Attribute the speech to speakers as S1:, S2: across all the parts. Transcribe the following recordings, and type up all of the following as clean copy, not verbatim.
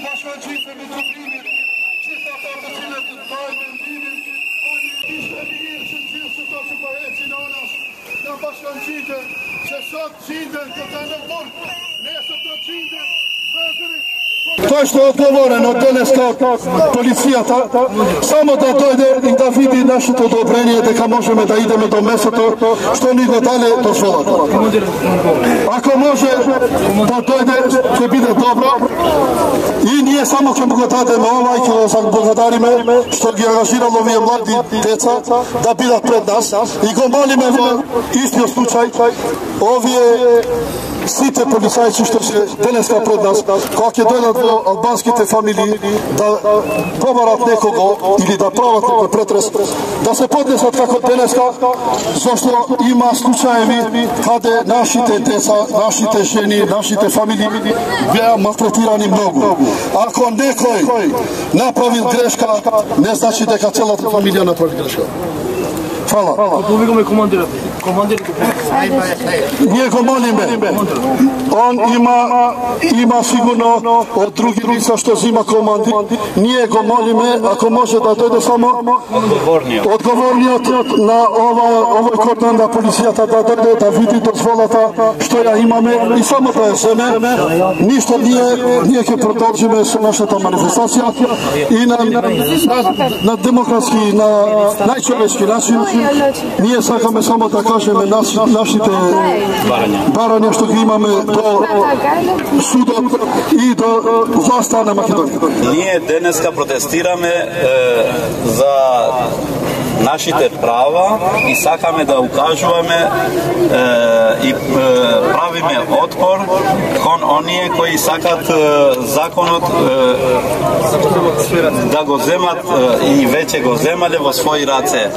S1: башканчите ми добрини, чистата да силете таймен дивен, они вижте ми ирчен чистото се поети на нас, на башканчите, че сот чинден, kada ne bol, ne su to чинден, vagri. Той što je odgovoren od deneska policijata, samo da dojde i da vidi našето odobrenje дека можеме да идеме до местото што ни го дале дозволата. Ако може да дойде, ќе биде добро и ние само ќе му го дадеме ова и ќе го заблагодариме што ги ангажирал овие млади деца да бидат пред нас и го молиме во истиот случај овие сите полицајци што се денеска пред нас, кога ќе дојдат во албанските фамилии да побарат некого или да прават некој претрес, да се поднесат како денеска, зашто има случаеви каде нашите деца, нашите жени, нашите фамилии беа малтретирани многу. Ако некој направил грешка, не значи дека целата фамилија направи грешка. Фала.
S2: Повикаме командирот.
S1: Ние го молиме. Он има сигурно од други лица што зима команди. Ние го молиме, ако може да дојде само одговорниот на овој кордон на полицијата да дојде да види дозволата што ја имаме и само да ја земе. Ништо ние ќе продолжиме со нашата манифестација и на демократски, на најчовечки начин. Ние сакаме само да кажеме нашите барања што ги имаме до судот и до власта на Македонија.
S3: Ние денеска протестираме за нашите права и сакаме да укажуваме и правиме отпор кон оние кои сакат законот да го земат и веќе го земале во своји раце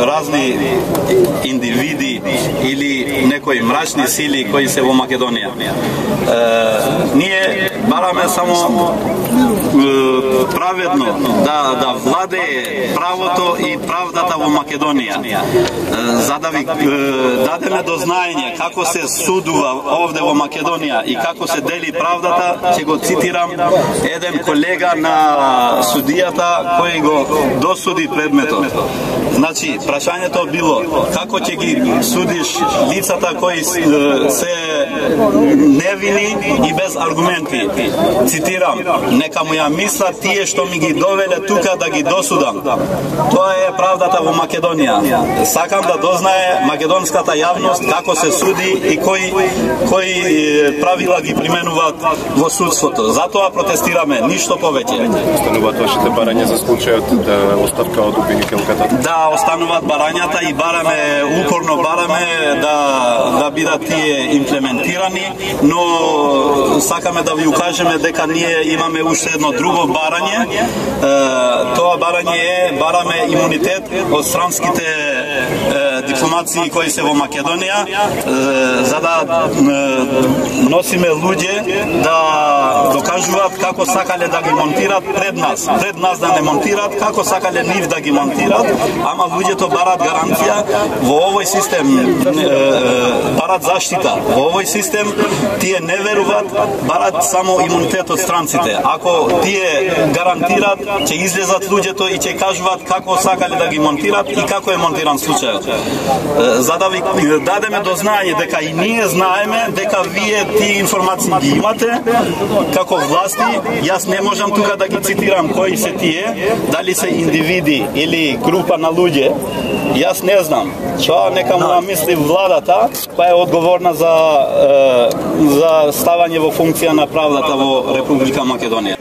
S3: разни индивиди или некои мрачни сили кои се во Македонија. Ние бараме само праведно да владее правото и правдата во Македонија. За да ви дадеме до знаење како се судува овде во Македонија и како се дели правдата, ќе го цитирам еден колега на судијата кој го досуди предметот. Значи, прашањето било како ќе ги судиш лицата кои се невини и без аргументи. Цитирам, нека му ја мислат тие што ми ги довеле тука да ги досудам. Тоа е правдата во Македонија. Сакам да дознае македонската јавност како се суди и кои правила ги применуваат во судството. Затоа протестираме, ништо повеќе.
S4: Остануваат вашите барања за случајот да оставка од обвинителката?
S3: Да, остануваат барањата и упорно бараме да бидат тие имплементирани, но сакаме да ви укажеме дека ние имаме уште едно друго барање. Тоа барање бараме имунитет од странските дипломации кои се во Македонија, за да носиме луѓе да докажуваат како сакале да ги монтират пред нас да не монтират, како сакале нив да ги монтират, ама луѓето барат гаранција во овој систем, барат заштита. Во овој систем тие не веруваат, барат само имунитет од странците. Ако тие гарантират, ќе излезат луѓето и ќе кажуваат како сакале да ги монтират и како е монтиран случајот. За да ви дадеме до знаење дека и ние знаеме дека вие тие информации ги имате како власти. Јас не можам тука да ги цитирам кои се тие, дали се индивиди или група на луѓе. Јас не знам. Тоа нека му намисли владата, која е одговорна за ставање во функција на правдата во Република Македонија.